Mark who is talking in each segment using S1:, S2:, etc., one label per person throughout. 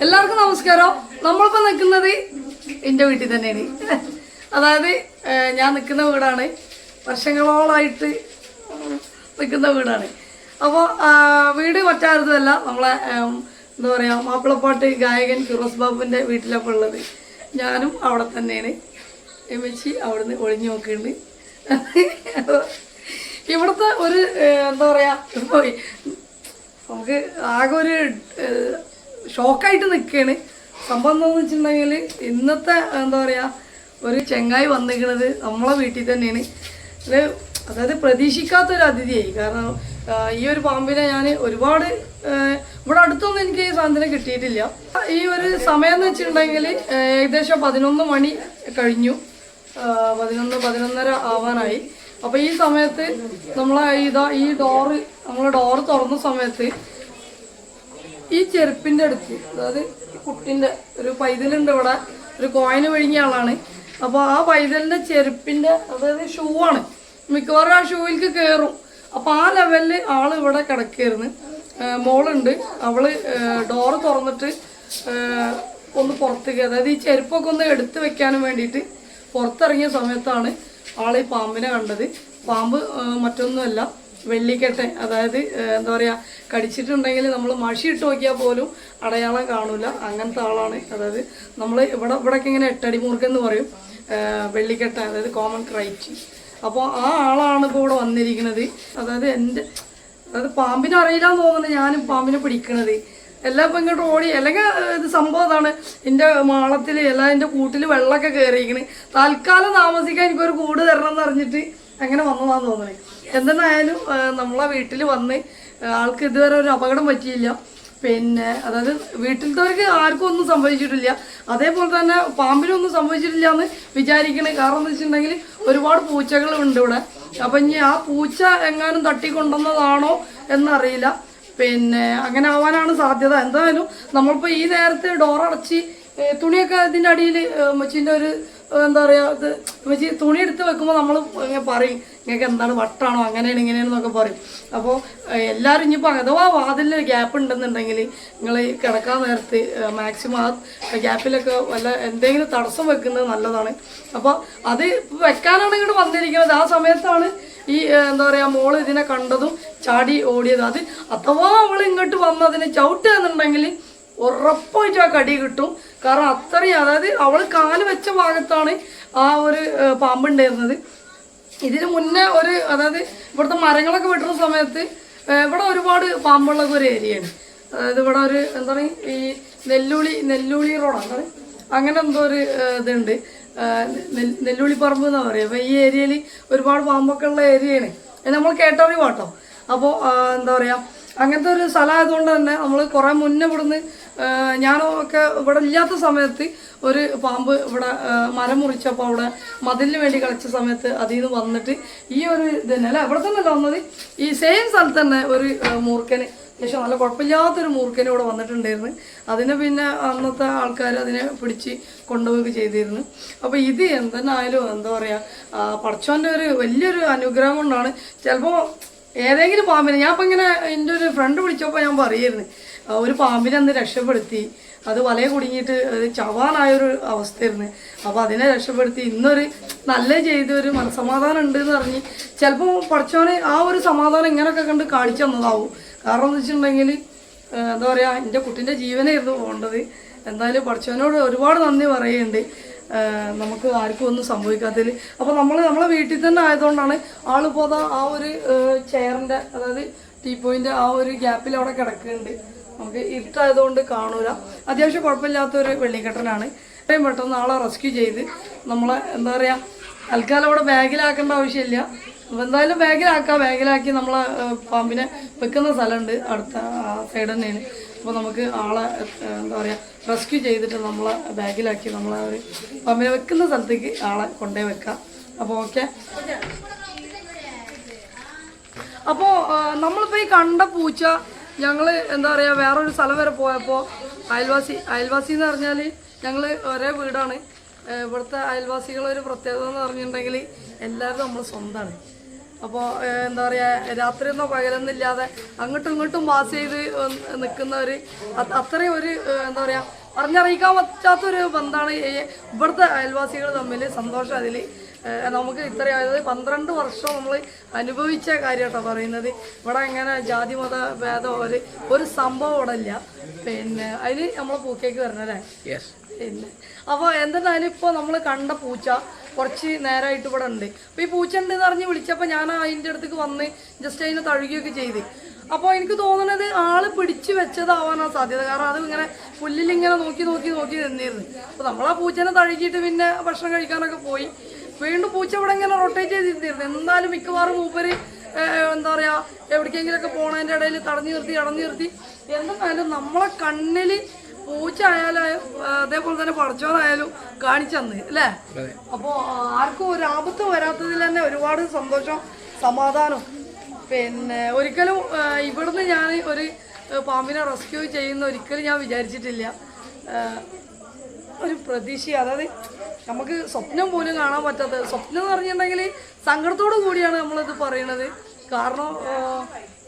S1: എല്ലാവർക്കും നമസ്കാരം. നമ്മളിപ്പോൾ നിൽക്കുന്നത് എൻ്റെ വീട്ടിൽ തന്നെയാണ്. അതായത് ഞാൻ നിൽക്കുന്ന വീടാണ്, വർഷങ്ങളോളായിട്ട് നിൽക്കുന്ന വീടാണ്. അപ്പോൾ വീട് മറ്റാരുതല്ല, നമ്മളെ എന്താ പറയുക, മാപ്പിളപ്പാട്ട് ഗായകൻ ഫിറോസ് ബാബുവിൻ്റെ വീട്ടിലപ്പോൾ ഉള്ളത്. ഞാനും അവിടെ തന്നെയാണ്. എമ്മച്ചി അവിടുന്ന് ഒളിഞ്ഞു നോക്കുന്നുണ്ട്. ഇവിടുത്തെ ഒരു എന്താ പറയുക, നമുക്ക് ആകെ ഒരു ഷോക്കായിട്ട് നിൽക്കുകയാണ്. സംഭവം എന്താണെന്ന് വെച്ചിട്ടുണ്ടെങ്കിൽ, ഇന്നത്തെ എന്താ പറയുക, ഒരു ചെങ്ങായി വന്നിരിക്കുന്നത് നമ്മളെ വീട്ടിൽ തന്നെയാണ്. ഇത് അതായത് പ്രതീക്ഷിക്കാത്തൊരു അതിഥിയായി. കാരണം ഈ ഒരു പാമ്പിനെ ഞാൻ ഒരുപാട് ഇവിടെ അടുത്തൊന്നും എനിക്ക് ഈ സാധനം കിട്ടിയിട്ടില്ല. ഈ ഒരു സമയം എന്ന് വെച്ചിട്ടുണ്ടെങ്കിൽ ഏകദേശം 11 മണി കഴിഞ്ഞു, 11-11:30 ആവാനായി. അപ്പോൾ ഈ സമയത്ത് നമ്മളെ ഈ ഡോറ് തുറന്ന സമയത്ത് ഈ ചെരുപ്പിൻ്റെ അടുത്ത്, അതായത് കുട്ടിൻ്റെ ഒരു പൈതലുണ്ട് ഇവിടെ, ഒരു കോയിന് വിഴുങ്ങിയ ആളാണ്. അപ്പോൾ ആ പൈതലിൻ്റെ ചെരുപ്പിൻ്റെ, അതായത് ഷൂ ആണ്, മിക്കവാറും ആ ഷൂവിലേക്ക് കയറും. അപ്പോൾ ആ ലെവലിൽ ആൾ ഇവിടെ കിടക്കുകയായിരുന്നു. മോളുണ്ട്, അവള് ഡോറ് തുറന്നിട്ട് ഒന്ന് പുറത്തേക്ക്, അതായത് ഈ ചെരുപ്പൊക്കെ ഒന്ന് എടുത്ത് വെക്കാനും വേണ്ടിയിട്ട് പുറത്തിറങ്ങിയ സമയത്താണ് ആൾ ഈ പാമ്പിനെ കണ്ടത്. പാമ്പ് മറ്റൊന്നുമല്ല, വെള്ളിക്കെട്ടൻ. അതായത് എന്താ പറയുക, കടിച്ചിട്ടുണ്ടെങ്കിൽ നമ്മൾ മഷി ഇട്ട് നോക്കിയാൽ പോലും അടയാളം കാണൂല, അങ്ങനത്തെ ആളാണ്. അതായത് നമ്മൾ ഇവിടെയൊക്കെ ഇങ്ങനെ 8 അടി മൂർക്കെന്ന് പറയും, വെള്ളിക്കെട്ടൻ, അതായത് കോമൺ ക്രൈറ്റ്. അപ്പോൾ ആ ആളാണ് ഇപ്പോൾ ഇവിടെ വന്നിരിക്കുന്നത്. അതായത് പാമ്പിനെ അറിയില്ലാന്ന് തോന്നുന്നത് ഞാനും പാമ്പിനെ പിടിക്കണത്. എല്ലാം ഇപ്പം ഇങ്ങോട്ട് ഓടി, അല്ലെങ്കിൽ ഇത് സംഭവം അതാണ്, എൻ്റെ മാളത്തിൽ എല്ലാം എൻ്റെ കൂട്ടിൽ വെള്ളമൊക്കെ കയറിയിരിക്കണ്. തൽക്കാലം താമസിക്കാൻ എനിക്കൊരു കൂട് തരണം എന്ന് അറിഞ്ഞിട്ട് അങ്ങനെ വന്നതാന്ന് തോന്നുന്നത്. എന്തെന്നായാലും നമ്മളെ വീട്ടിൽ വന്ന് ആൾക്ക് ഇതുവരെ ഒരു അപകടം പറ്റിയില്ല. പിന്നെ അതായത് വീട്ടിലത്തവർക്ക് ആർക്കും ഒന്നും സംഭവിച്ചിട്ടില്ല, അതേപോലെ തന്നെ പാമ്പിനൊന്നും സംഭവിച്ചിട്ടില്ല എന്ന് വിചാരിക്കണേ. കാരണം എന്ന് വെച്ചിട്ടുണ്ടെങ്കിൽ ഒരുപാട് പൂച്ചകളുണ്ട് ഇവിടെ. അപ്പം ഇനി ആ പൂച്ച എങ്ങാനും തട്ടിക്കൊണ്ടുവന്നതാണോ എന്നറിയില്ല. പിന്നെ അങ്ങനെ ആവാനാണ് സാധ്യത. എന്തായാലും നമ്മളിപ്പോൾ ഈ നേരത്തെ ഡോറടച്ച് തുണിയൊക്കെ ഇതിൻ്റെ അടിയിൽ മച്ചിൻ്റെ ഒരു എന്താ പറയുക, ഇത് മച്ചി തുണി എടുത്ത് വെക്കുമ്പോൾ നമ്മൾ ഇങ്ങനെ പറയും, നിങ്ങൾക്ക് എന്താണ് വട്ടാണോ അങ്ങനെയാണ് ഇങ്ങനെയാണെന്നൊക്കെ പറയും. അപ്പോൾ എല്ലാവരും ഇനിയിപ്പോൾ അഥവാ വാതിലിൽ ഗ്യാപ്പ് ഉണ്ടെന്നുണ്ടെങ്കിൽ നിങ്ങൾ കിടക്കാൻ നേരത്ത് മാക്സിമം ആ ഗ്യാപ്പിലൊക്കെ വല്ല എന്തെങ്കിലും തടസ്സം വെക്കുന്നത് നല്ലതാണ്. അപ്പോൾ അത് വെക്കാനാണ് ഇങ്ങോട്ട് വന്നിരിക്കുന്നത്. ആ സമയത്താണ് ഈ എന്താ പറയുക, മോള് ഇതിനെ കണ്ടതും ചാടി ഓടിയത്. അത് അഥവാ അവൾ ഇങ്ങോട്ട് വന്ന് അതിനെ ചവിട്ടുക എന്നുണ്ടെങ്കിൽ ഉറപ്പായിട്ട് ആ കടി കിട്ടും. കാരണം അത്രയും, അതായത് അവൾ കാല് വെച്ച ഭാഗത്താണ് ആ ഒരു പാമ്പുണ്ടായിരുന്നത്. ഇതിന് മുന്നേ അതായത് ഇവിടുത്തെ മരങ്ങളൊക്കെ വെട്ടുന്ന സമയത്ത് ഇവിടെ ഒരുപാട് പാമ്പുള്ള ഒരു ഏരിയയാണ്. അതായത് ഇവിടെ ഒരു എന്താ പറയുക, ഈ നെല്ലുളി റോഡാണ്, അങ്ങനെ എന്തോ ഒരു ഇതുണ്ട്, നെല്ലുളി പറമ്പ് എന്നാ പറയുക. അപ്പോൾ ഈ ഏരിയയിൽ ഒരുപാട് പാമ്പൊക്കെ ഉള്ള ഏരിയയാണ്, നമ്മൾ കേട്ടറിവാട്ടോ. അപ്പോൾ എന്താ പറയുക, അങ്ങനത്തെ ഒരു സ്ഥലമായതുകൊണ്ട് തന്നെ നമ്മൾ കുറേ മുന്നേ ഇവിടുന്ന് ഞാനൊക്കെ ഇവിടെ ഇല്ലാത്ത സമയത്ത് ഒരു പാമ്പ് ഇവിടെ മരം മുറിച്ചപ്പോൾ അവിടെ മതിലിന് വേണ്ടി കളിച്ച സമയത്ത് അതിൽ നിന്ന് വന്നിട്ട് ഈ ഒരു ഇതന്നെ അല്ല, ഇവിടെ തന്നെ അല്ല വന്നത്, ഈ സെയിം സ്ഥലത്ത് തന്നെ ഒരു മൂർക്കന്, ശേഷം നല്ല കുഴപ്പമില്ലാത്തൊരു മൂർക്കന് ഇവിടെ വന്നിട്ടുണ്ടായിരുന്നു. അതിനെ പിന്നെ അന്നത്തെ ആൾക്കാർ അതിനെ പിടിച്ച് കൊണ്ടുപോവുകയൊക്കെ ചെയ്തിരുന്നു. അപ്പോൾ ഇത് എന്തെന്നായാലും എന്താ പറയുക, പടച്ചോൻ്റെ ഒരു വലിയൊരു അനുഗ്രഹം കൊണ്ടാണ്. ചിലപ്പോൾ ഏതെങ്കിലും പാമ്പിനെ, ഞാൻ ഇപ്പം ഇങ്ങനെ എൻ്റെ ഒരു ഫ്രണ്ട് വിളിച്ചപ്പോൾ ഞാൻ പറയുമായിരുന്നു, ഒരു പാമ്പിനെ അന്ന് രക്ഷപ്പെടുത്തി, അത് വലയെ കുടുങ്ങിയിട്ട് അത് ചവാനായൊരു അവസ്ഥയായിരുന്നു. അപ്പോൾ അതിനെ രക്ഷപ്പെടുത്തി ഇന്നൊരു നല്ല ചെയ്തൊരു മനസ്സമാധാനം ഉണ്ട് എന്ന് പറഞ്ഞ് ചിലപ്പോൾ പഠിച്ചവന് ആ ഒരു സമാധാനം ഇങ്ങനെയൊക്കെ കണ്ട് കാണിച്ചു തന്നതാവും. കാരണം എന്ന് വെച്ചിട്ടുണ്ടെങ്കിൽ എന്താ പറയുക, എൻ്റെ കുട്ടീൻ്റെ ജീവനായിരുന്നു പോകേണ്ടത്. എന്തായാലും പഠിച്ചവനോട് ഒരുപാട് നന്ദി പറയുന്നുണ്ട്, നമുക്ക് ആർക്കും ഒന്നും സംഭവിക്കാത്തതിൽ. അപ്പോൾ നമ്മളെ വീട്ടിൽ തന്നെ ആയതുകൊണ്ടാണ് ആളിപ്പോൾ ആ ഒരു ചെയറിൻ്റെ, അതായത് ടീപ്പോയിൻ്റെ ആ ഒരു ഗ്യാപ്പിൽ അവിടെ കിടക്കുന്നുണ്ട്. നമുക്ക് ഇരുട്ടായതുകൊണ്ട് കാണൂല. അത്യാവശ്യം കുഴപ്പമില്ലാത്തൊരു വെള്ളിക്കെട്ടനാണ്. എത്രയും പെട്ടെന്ന് ആളെ റെസ്ക്യൂ ചെയ്ത് നമ്മളെ എന്താ പറയുക, തൽക്കാലം അവിടെ ബാഗിലാക്കേണ്ട ആവശ്യമില്ല. അപ്പോൾ എന്തായാലും ബാഗിലാക്കി നമ്മളെ പാമ്പിനെ വെക്കുന്ന സ്ഥലമുണ്ട് അടുത്ത ആ സൈഡ് തന്നെയാണ്. അപ്പോൾ നമുക്ക് ആളെ എന്താ പറയുക റെസ്ക്യൂ ചെയ്തിട്ട് നമ്മളെ ബാഗിലാക്കി നമ്മളെ ഒരു പാമ്പിനെ വെക്കുന്ന സ്ഥലത്തേക്ക് ആളെ കൊണ്ടുപോയി വെക്കാം. അപ്പോൾ ഓക്കെ. അപ്പോൾ നമ്മളിപ്പോൾ ഈ കണ്ട പൂച്ച ഞങ്ങൾ എന്താ പറയുക, വേറൊരു സ്ഥലം വരെ പോയപ്പോൾ അയൽവാസി എന്ന് പറഞ്ഞാൽ ഞങ്ങൾ ഒരേ വീടാണ്. ഇവിടുത്തെ അയൽവാസികളൊരു പ്രത്യേകത എന്ന് പറഞ്ഞിട്ടുണ്ടെങ്കിൽ എല്ലാവരും നമ്മൾ സ്വന്തമാണ്. അപ്പോൾ എന്താ പറയുക, രാത്രിയൊന്നോ പകലൊന്നില്ലാതെ അങ്ങോട്ടും ഇങ്ങോട്ടും പാസ് ചെയ്ത് നിൽക്കുന്ന ഒരു അത്രയും ഒരു എന്താ പറയുക പറഞ്ഞറിയിക്കാൻ പറ്റാത്തൊരു ബന്ധമാണ് ഇവിടുത്തെ അയൽവാസികൾ തമ്മിൽ. സന്തോഷം അതിൽ നമുക്ക് ഇത്രയായത് 12 വർഷം നമ്മൾ അനുഭവിച്ച കാര്യമായിട്ടോ പറയുന്നത്. ഇവിടെ ഇങ്ങനെ ജാതി മത ഭേദം ഒരു സംഭവം ഇവിടെ ഇല്ല. പിന്നെ അതിന് നമ്മൾ പൂക്കേക്ക് വരണല്ലേ. പിന്നെ അപ്പോൾ എന്തെന്നാലും ഇപ്പോൾ നമ്മൾ കണ്ട പൂച്ച കുറച്ച് നേരമായിട്ട് ഇവിടെ ഉണ്ട്. അപ്പോൾ ഈ പൂച്ച ഉണ്ടെന്ന് അറിഞ്ഞ് വിളിച്ചപ്പോൾ ഞാൻ അതിൻ്റെ അടുത്തേക്ക് വന്ന് ജസ്റ്റ് അതിനെ തഴുകുകയൊക്കെ ചെയ്ത്. അപ്പോൾ എനിക്ക് തോന്നുന്നത് ആള് പിടിച്ചു വെച്ചതാവാനാണ് സാധ്യത. കാരണം അത് ഇങ്ങനെ പുല്ലിലിങ്ങനെ നോക്കി നിന്നിരുന്നു. അപ്പോൾ നമ്മൾ ആ പൂച്ചനെ തഴുകിയിട്ട് പിന്നെ ഭക്ഷണം കഴിക്കാനൊക്കെ പോയി. വീണ്ടും പൂച്ച ഇവിടെ ഇങ്ങനെ റൊട്ടേറ്റ് ചെയ്തിരുന്നു. എന്നാലും മിക്കവാറും മൂപ്പര് എന്താ പറയുക എവിടേക്കെങ്കിലുമൊക്കെ പോണതിൻ്റെ ഇടയിൽ തടഞ്ഞു നിർത്തി എന്തായാലും നമ്മളെ കണ്ണിൽ പൂച്ച ആയാലും അതേപോലെ തന്നെ പടച്ചോറായാലും കാണിച്ചന്ന് അല്ലേ. അപ്പോൾ ആർക്കും ഒരു ആപത്ത് വരാത്തതിൽ തന്നെ ഒരുപാട് സന്തോഷം, സമാധാനം. പിന്നെ ഒരിക്കലും ഇവിടുന്ന് ഞാൻ ഒരു പാമ്പിനെ റെസ്ക്യൂ ചെയ്യുന്ന ഒരിക്കലും ഞാൻ വിചാരിച്ചിട്ടില്ല. ഒരു പ്രതീക്ഷ, അതായത് നമുക്ക് സ്വപ്നം പോലും കാണാൻ പറ്റാത്തത്. സ്വപ്നം എന്ന് പറഞ്ഞിട്ടുണ്ടെങ്കിൽ സങ്കടത്തോടു കൂടിയാണ് നമ്മളിത് പറയണത്. കാരണം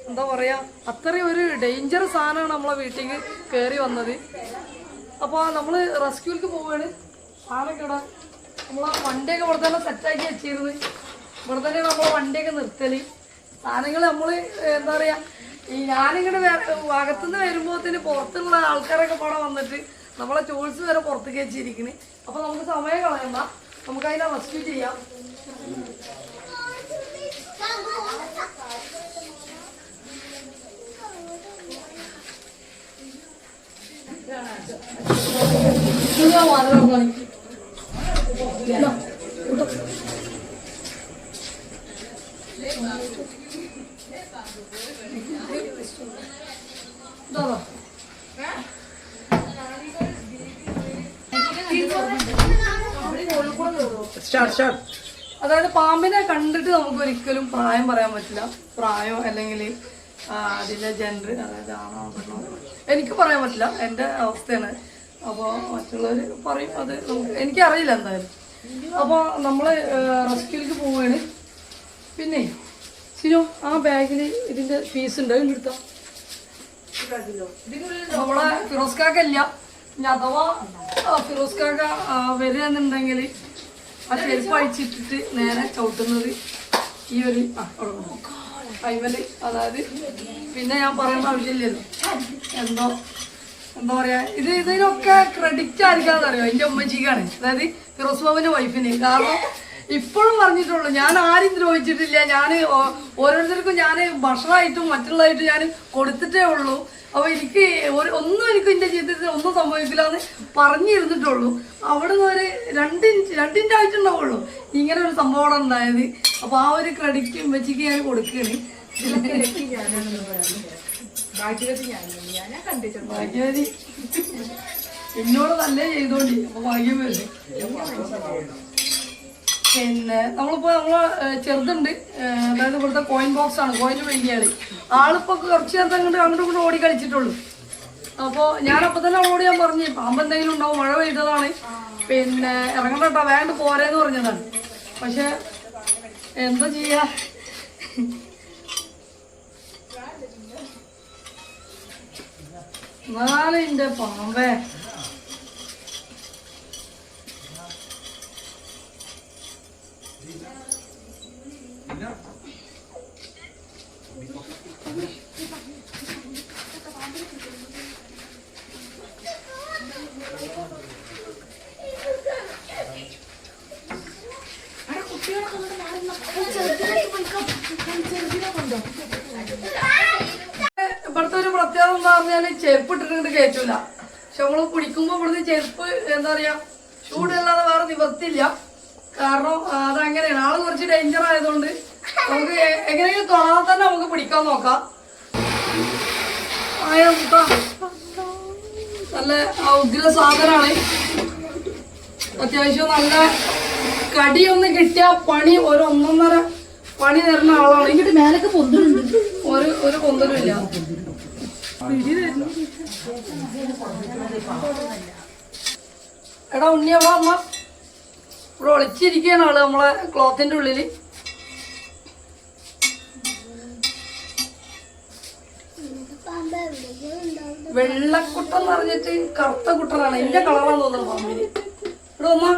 S1: എന്താ പറയുക, അത്രയും ഒരു ഡേഞ്ചർ സാധനമാണ് നമ്മളെ വീട്ടിലേക്ക് കയറി വന്നത്. അപ്പോൾ നമ്മൾ റെസ്ക്യൂവിലേക്ക് പോവുകയാണ്. സാധനമൊക്കെ ഇവിടെ നമ്മളെ വണ്ടിയൊക്കെ ഇവിടെ തന്നെ സെറ്റാക്കി വെച്ചിരുന്നു. ഇവിടെ തന്നെയാണ് നമ്മളെ വണ്ടിയൊക്കെ നിർത്തൽ. സാധനങ്ങൾ നമ്മൾ എന്താ പറയുക, ഈ ഞാനിങ്ങനെ അകത്തുനിന്ന് വരുമ്പോഴത്തേന് പുറത്തുള്ള ആൾക്കാരൊക്കെ ഇവിടെ വന്നിട്ട് നമ്മളെ ടൂൾസ് വരെ പുറത്തേക്ക് വെച്ചിരിക്കുന്നത്. അപ്പോൾ നമുക്ക് സമയം കളയണ്ട, നമുക്ക് അതിനെ റെസ്ക്യൂ ചെയ്യാം. അതായത് പാമ്പിനെ കണ്ടിട്ട് നമുക്ക് ഒരിക്കലും പ്രായം പറയാൻ പറ്റില്ല. പ്രായം അല്ലെങ്കിൽ അതിൻ്റെ ജെൻഡർ, അതായത് ആണോ പെണ്ണോ എനിക്ക് പറയാൻ പറ്റില്ല. എൻ്റെ അവസ്ഥയാണ്. അപ്പോൾ മറ്റുള്ളവർ പറയും, അത് നമുക്ക് എനിക്കറിയില്ല എന്തായാലും. അപ്പോൾ നമ്മൾ റെസ്ക്യൂലേക്ക് പോവുകയാണ്. പിന്നെ സിനോ ആ ബാഗിൽ ഇതിൻ്റെ ഫീസ് ഉണ്ട്, അതിൻ്റെ എടുത്താൽ നമ്മളെ ഫിറോസ് കാക്കല്ല. ഇനി അഥവാ ഫിറോസ് കാക്ക വരികയെന്നുണ്ടെങ്കിൽ ആ ചെരുപ്പ് അഴിച്ചിട്ടിട്ട് നേരെ ചവിട്ടുന്നത് ഈ ഒരു അയിമല്. അതായത് പിന്നെ ഞാൻ പറയേണ്ട ആവശ്യമില്ലല്ലോ. എന്താ പറയാ, ഇതിനൊക്കെ ക്രെഡിറ്റ് ആയിരിക്കാന്നറിയോ എൻ്റെ ഉമ്മച്ചിക്കാണ്, അതായത് ഫിറോസ് ബാബുവിന്റെ വൈഫിന്. കാരണം ഇപ്പോഴും പറഞ്ഞിട്ടുള്ളൂ, ഞാൻ ആരും ദ്രോഹിച്ചിട്ടില്ല. ഞാൻ ഓരോരുത്തർക്കും ഞാൻ ഭക്ഷണമായിട്ടും മറ്റുള്ളതായിട്ടും ഞാൻ കൊടുത്തിട്ടേ ഉള്ളൂ. അപ്പോൾ എനിക്ക് ഒന്നും എനിക്ക് എൻ്റെ ജീവിതത്തിൽ ഒന്നും സംഭവിക്കില്ല എന്ന് പറഞ്ഞിരുന്നിട്ടുള്ളൂ. അവിടെ നിന്ന് ഒരു രണ്ടിൻ്റെ ആയിട്ടുണ്ടാവുള്ളൂ ഇങ്ങനെ ഒരു സംഭവം ഉണ്ടായത്. അപ്പോൾ ആ ഒരു ക്രെഡിറ്റ് ഉമ്മച്ചിക്ക് ഞാൻ കൊടുക്കുകയാണ്. ഭാഗ്യവതി എന്നോട് നല്ല ചെയ്തോണ്ടി. അപ്പൊ ഭാഗ്യം വരും. പിന്നെ നമ്മളിപ്പോ നമ്മളെ ചെറുതുണ്ട്, അതായത് ഇവിടുത്തെ കോയിൻ ബോക്സ് ആണ്, കോയിന് വേണ്ടിയാണ്. ആളിപ്പോ കുറച്ച് നേരത്തെ അങ്ങോട്ടും ഓടി കളിച്ചിട്ടുള്ളൂ. അപ്പോൾ ഞാനപ്പോൾ തന്നെ അവളോട് ഞാൻ പറഞ്ഞു പാമ്പ് എന്തെങ്കിലും ഉണ്ടാവും, മഴ പെയ്തതാണ്, പിന്നെ ഇറങ്ങണ്ട കേട്ടോ, വേണ്ട പോരേന്ന് പറഞ്ഞതാണ്. പക്ഷെ എന്താ ചെയ്യാ, നാലിൻ്റെ പാമ്പേ. ഇവിടുത്തെ ഒരു പ്രത്യേകത എന്താ പറഞ്ഞാല് ചെരുപ്പ് ഇട്ടിട്ട് കയറ്റൂല. പക്ഷെ നമ്മള് പിടിക്കുമ്പോ ഇവിടുന്ന് ചെരുപ്പ് എന്താ പറയാ ചൂടല്ലാതെ വേറെ നിവർത്തില്ല. കാരണം അതങ്ങനെയാണ്, ആള് കുറച്ച് ഡേഞ്ചർ ആയതുകൊണ്ട് നമുക്ക് എങ്ങനെയെങ്കിലും തൊടാതെ തന്നെ നമുക്ക് പിടിക്കാൻ നോക്കാം. നല്ല ഉഗ്ര സാധനമാണ്. അത്യാവശ്യം നല്ല കടിയൊന്ന് കിട്ടിയ പണി ഒരു 1.5 പണി തരുന്ന ആളാണ്. ഇങ്ങോട്ട് മേലൊക്കെ പൊന്തലുണ്ട്, ഒരു പൊന്തലും ഇല്ല. എടാ ഉണ്ണി എവിടെ അമ്മ? ഇവിടെ ഒളിച്ചിരിക്കുകയാണ് ആള് നമ്മളെ ക്ലോത്തിന്റെ ഉള്ളില്. വെള്ളക്കുട്ടൻ എന്ന് പറഞ്ഞിട്ട് കറുത്ത കുട്ടനാണ്. എന്റെ കളറാന്ന് തോന്നുന്നു പാമ്പിന്. ഇവിടെ ഒന്നാ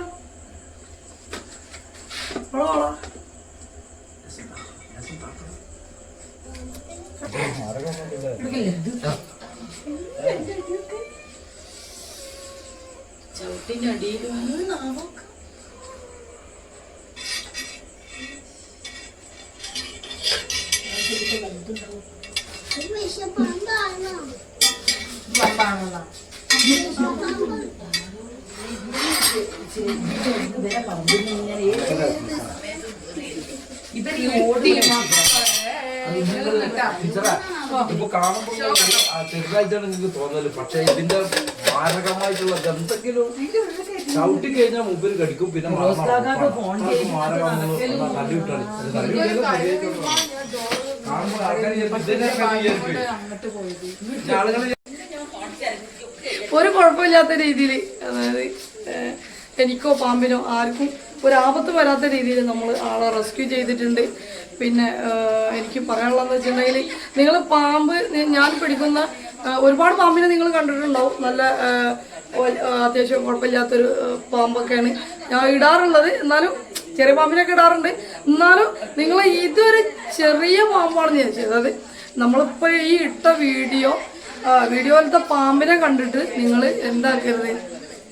S1: ചവിട്ടിന്റെ അടിയിൽ
S2: ഇപ്പൊ കാണുമ്പോൾ ചെറുതായിട്ടാണ് നിങ്ങൾക്ക് തോന്നല്. പക്ഷെ ഇതിന്റെ മാരകമായിട്ടുള്ള എന്തെങ്കിലും ചവിട്ടി കഴിഞ്ഞാൽ മുമ്പിൽ കടിക്കും. പിന്നെ
S1: ഒരു കുഴപ്പമില്ലാത്ത രീതിയിൽ, അതായത് എനിക്കോ പാമ്പിനോ ആർക്കും ഒരാപത്ത് വരാത്ത രീതിയിൽ നമ്മൾ ആളെ റെസ്ക്യൂ ചെയ്തിട്ടുണ്ട്. പിന്നെ എനിക്ക് പറയാനുള്ളതെന്ന് വെച്ചിട്ടുണ്ടെങ്കിൽ, നിങ്ങൾ പാമ്പ് ഞാൻ പിടിക്കുന്ന ഒരുപാട് പാമ്പിനെ നിങ്ങൾ കണ്ടിട്ടുണ്ടാവും. നല്ല അത്യാവശ്യം കുഴപ്പമില്ലാത്തൊരു പാമ്പൊക്കെയാണ് ഞാൻ ഇടാറുള്ളത്. എന്നാലും ചെറിയ പാമ്പിനൊക്കെ ഇടാറുണ്ട്. എന്നാലും നിങ്ങൾ ഇതൊരു ചെറിയ പാമ്പാണ് ഞാൻ ചെയ്തത്. അതായത് നമ്മളിപ്പോൾ ഈ ഇട്ട വീഡിയോയിലത്തെ പാമ്പിനെ കണ്ടിട്ട് നിങ്ങൾ എന്താക്കരുത്,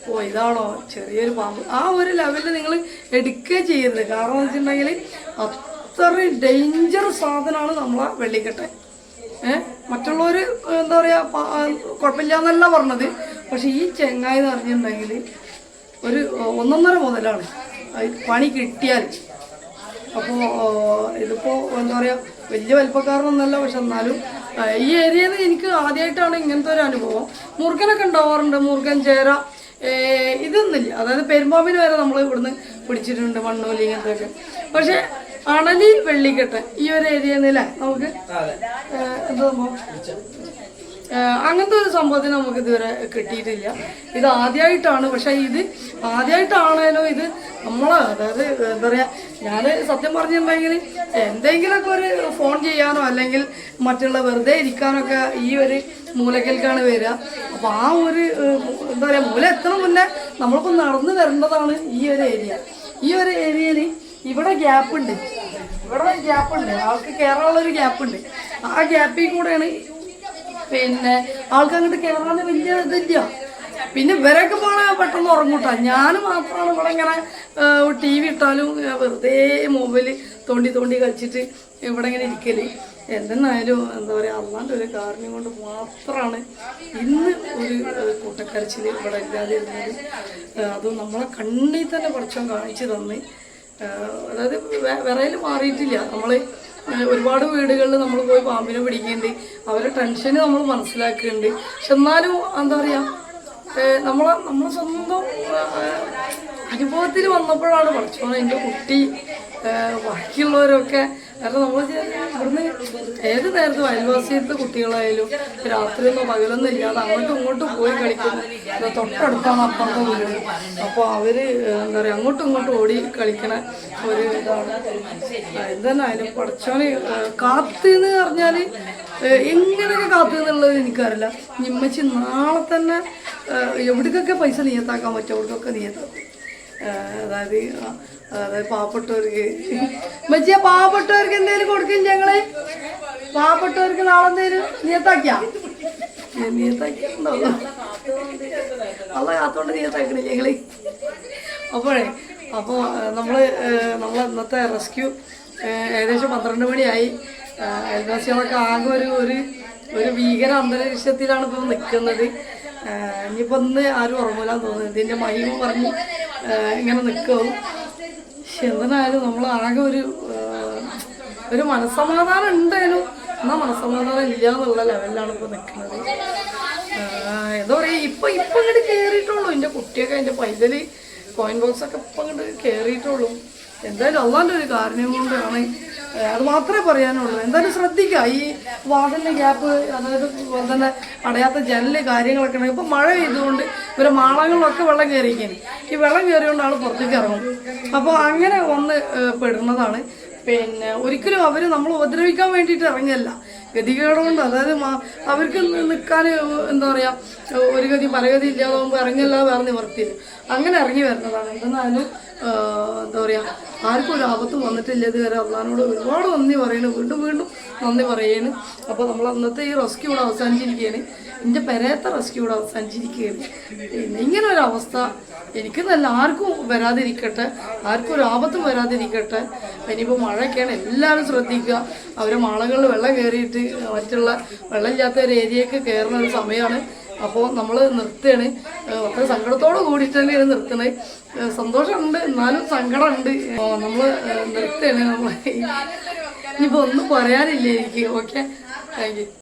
S1: ഓ ഇതാണോ ചെറിയൊരു പാമ്പ്, ആ ഒരു ലെവലിൽ നിങ്ങൾ എടുക്കുകയും ചെയ്യരുത്. കാരണം എന്ന് വെച്ചിട്ടുണ്ടെങ്കിൽ അത്രയും ഡേഞ്ചർ സാധനമാണ് നമ്മളെ വെള്ളിക്കെട്ടൻ. മറ്റുള്ളവർ എന്താ പറയുക കുഴപ്പമില്ല എന്നല്ല പറഞ്ഞത്. പക്ഷെ ഈ ചെങ്ങായി എന്ന് പറഞ്ഞിട്ടുണ്ടെങ്കിൽ ഒരു 1.5 മുതലാണ് പണി കിട്ടിയാൽ. അപ്പോൾ ഇതിപ്പോൾ എന്താ പറയുക വലിയ വലിപ്പക്കാരനൊന്നല്ല. പക്ഷെ എന്നാലും ഈ ഏരിയയിൽ നിന്ന് എനിക്ക് ആദ്യമായിട്ടാണ് ഇങ്ങനത്തെ ഒരു അനുഭവം. മുറുകനൊക്കെ ഉണ്ടാവാറുണ്ട്, മുറുകൻ, ചേര, ഇതൊന്നുമില്ല. അതായത് പെരുമ്പാമ്പിന് വരെ നമ്മൾ ഇവിടുന്ന് പിടിച്ചിട്ടുണ്ട്, മണ്ണൂലി ഇങ്ങനത്തെയൊക്കെ. പക്ഷെ അണലി, വെള്ളിക്കെട്ടൻ ഈ ഒരു ഏരിയയിൽ നിന്നല്ലേ നമുക്ക് എന്താ സംഭവം, അങ്ങനത്തെ ഒരു സംഭവത്തിന് നമുക്ക് ഇതുവരെ കിട്ടിയിട്ടില്ല. ഇത് ആദ്യമായിട്ടാണ്. പക്ഷെ ഇത് ആദ്യമായിട്ടാണേലും ഇത് നമ്മളെ, അതായത് എന്താ പറയുക, ഞാൻ സത്യം പറഞ്ഞിട്ടുണ്ടെങ്കിൽ എന്തെങ്കിലുമൊക്കെ ഒരു ഫോൺ ചെയ്യാനോ അല്ലെങ്കിൽ മറ്റുള്ള വെറുതെ ഇരിക്കാനൊക്കെ ഈ ഒരു മൂലക്കൽക്കാണ് വരിക. അപ്പോൾ ആ ഒരു എന്താ പറയുക, മൂല എത്തണ മുന്നേ നമ്മളിപ്പോൾ നടന്നു വരേണ്ടതാണ് ഈ ഒരു ഏരിയ. ഈ ഒരു ഏരിയയിൽ ഇവിടെ ഗ്യാപ്പുണ്ട്, ആൾക്ക് കയറാനുള്ളൊരു ഗ്യാപ്പുണ്ട്. ആ ഗ്യാപ്പിൽ കൂടെയാണ് പിന്നെ ആൾക്ക് അങ്ങോട്ട് കയറാൻ വലിയ ഇതില്ല. പിന്നെ ഇവരൊക്കെ പോണ പെട്ടെന്ന് ഉറങ്ങൂട്ടാ. ഞാൻ മാത്രമാണ് ഇവിടെ ഇങ്ങനെ ടി വി ഇട്ടാലും വെറുതെ മൊബൈല് തോണ്ടി കളിച്ചിട്ട് ഇവിടെ ഇങ്ങനെ ഇരിക്കല്. എന്തെന്നായാലും എന്താ പറയുക, അല്ലാണ്ട് ഒരു കാരണം കൊണ്ട് മാത്രമാണ് ഇന്ന് ഒരു കൂട്ടക്കരച്ചിൽ ഇവിടെ ഇല്ലാതെ ഇരുന്നത്. അതും നമ്മളെ കണ്ണിൽ തന്നെ കുറച്ചും കാണിച്ചു തന്ന്. അതായത് വിറയിൽ മാറിയിട്ടില്ല. നമ്മൾ ഒരുപാട് വീടുകളിൽ നമ്മൾ പോയി പാമ്പിനെ പിടിക്കുന്നുണ്ട്, അവരുടെ ടെൻഷന് നമ്മൾ മനസ്സിലാക്കുന്നുണ്ട്. പക്ഷെ എന്നാലും എന്താ പറയുക, നമ്മളെ സ്വന്തം അനുഭവത്തിൽ വന്നപ്പോഴാണ് പഠിച്ചോളെ എൻ്റെ കുട്ടി ബാക്കിയുള്ളവരൊക്കെ. കാരണം നമ്മൾ ഇവിടുന്ന് ഏത് നേരത്തും അയൽവാസിയത്തെ കുട്ടികളായാലും രാത്രിയൊന്നും പകലൊന്നും ഇല്ലാതെ അങ്ങോട്ടും ഇങ്ങോട്ടും പോയി കളിക്കുന്നു. തൊട്ടടുത്താണ് അപ്പുറത്തെ വീട്. അപ്പോൾ അവർ എന്താ പറയുക അങ്ങോട്ടും ഇങ്ങോട്ടും ഓടി കളിക്കണ ഒരു ഇതാണ്. എന്തെന്നായാലും പഠിച്ചോനെ കാത്തെന്ന് പറഞ്ഞാൽ എങ്ങനെയൊക്കെ കാത്തുന്നുള്ളത് എനിക്കറിയില്ല. നിമ്മച്ചി നാളെ തന്നെ എവിടേക്കൊക്കെ പൈസ നിയത്താക്കാൻ പറ്റും അവിടേക്കൊക്കെ നിയത്താക്കും. അതായത് പാവപ്പെട്ടവർക്ക് മച്ചിയ പാവപ്പെട്ടവർക്ക് എന്തെങ്കിലും കൊടുക്കും ഞങ്ങള്. പാവപ്പെട്ടവർക്ക് നാളെ എന്തെങ്കിലും നിയത്താക്കിയുണ്ടോ അല്ല കാത്തോണ്ട് നിയത്താക്കണേ ഞങ്ങള്. അപ്പോൾ നമ്മളെ ഇന്നത്തെ റെസ്ക്യൂ ഏകദേശം 12 മണിയായി. അയൽവാസികളൊക്കെ ആകെ ഒരു ഭീകര അന്തരീക്ഷത്തിലാണ് ഇപ്പോൾ നിൽക്കുന്നത്. ഇനിയിപ്പോൾ ഇന്ന് ആരും ഉറങ്ങൂലാന്ന് തോന്നുന്നു. ഇതിൻ്റെ മഹിമ പറഞ്ഞ് ഇങ്ങനെ നിൽക്കും. പക്ഷെ എന്തിനായാലും നമ്മൾ ആകെ ഒരു മനസ്സമാധാനം ഉണ്ടായാലും എന്നാൽ മനസ്സമാധാനം ഇല്ല എന്നുള്ള ലെവലിലാണ് ഇപ്പോൾ നിൽക്കുന്നത്. എന്താ പറയുക, ഇപ്പം ഇങ്ങോട്ട് കയറിയിട്ടുള്ളൂ. എൻ്റെ കുട്ടിയൊക്കെ എൻ്റെ പൈതൽ കോയിൻ ബോക്സൊക്കെ ഇപ്പം അങ്ങോട്ട് കയറിയിട്ടുള്ളൂ. എന്തായാലും അള്ളാൻ്റെ ഒരു കാരണം കൊണ്ടാണ്. അത് മാത്രമേ പറയാനുള്ളൂ. എന്തായാലും ശ്രദ്ധിക്കുക, ഈ വാതിലിൻ്റെ ഗ്യാപ്പ്, അതായത് തന്നെ അടയാത്ത ജനല് കാര്യങ്ങളൊക്കെ ഉണ്ടെങ്കിൽ. ഇപ്പം മഴ പെയ്തുകൊണ്ട് ഇവരെ മാളങ്ങളിലൊക്കെ വെള്ളം കയറിയിരിക്കുകയാണ്. ഈ വെള്ളം കയറിയോണ്ട് ആൾ പുറത്തേക്ക് ഇറങ്ങും. അപ്പോൾ അങ്ങനെ വന്ന് പെടുന്നതാണ്. പിന്നെ ഒരിക്കലും അവർ നമ്മൾ ഉപദ്രവിക്കാൻ വേണ്ടിയിട്ട് ഇറങ്ങിയല്ല. ഗതികേടുകൊണ്ട്, അതായത് അവർക്ക് നിൽക്കാൻ എന്താ പറയുക, ഒരു ഗതി പരഗതി ഇല്ലാതാകുമ്പോൾ ഇറങ്ങിയല്ലാതെ വേറെ നിവർത്തിയില്ല, അങ്ങനെ ഇറങ്ങി വരുന്നതാണ്. എന്തെന്നാലും എന്താ പറയുക, ആർക്കും ഒരു ആപത്തും വന്നിട്ടില്ല ഇതുവരെ. അള്ളാഹിനോട് ഒരുപാട് നന്ദി പറയുന്നു, വീണ്ടും വീണ്ടും നന്ദി പറയുന്നു. അപ്പോൾ നമ്മൾ അന്നത്തെ ഈ റെസ്ക്യൂ ഇവിടെ അവസാനിച്ചിരിക്കുകയാണ്, എൻ്റെ പെരേത്ത റെസ്ക്യൂ ഇവിടെ അവസാനിച്ചിരിക്കുകയാണ്. ഇങ്ങനെ ഒരു അവസ്ഥ എനിക്ക് നല്ല ആർക്കും വരാതിരിക്കട്ടെ, ആർക്കും ഒരു ആപത്തും വരാതിരിക്കട്ടെ. ഇനിയിപ്പോൾ മഴയൊക്കെയാണ്, എല്ലാവരും ശ്രദ്ധിക്കുക. അവരെ മാളങ്ങളിൽ വെള്ളം കയറിയിട്ട് മറ്റുള്ള വെള്ളമില്ലാത്ത ഒരു ഏരിയയൊക്കെ കയറുന്ന ഒരു സമയമാണ്. അപ്പോൾ നമ്മൾ നിർത്തുകയാണ്, അത്ര സങ്കടത്തോട് കൂടിയിട്ടാണ് ഇത് നിർത്തുന്നത്. സന്തോഷമുണ്ട്, എന്നാലും സങ്കടമുണ്ട്. നമ്മൾ നിർത്തുകയാണ്. നമ്മൾ ഇനിയിപ്പോൾ ഒന്നും പറയാനില്ല എനിക്ക്. Okay, thank you.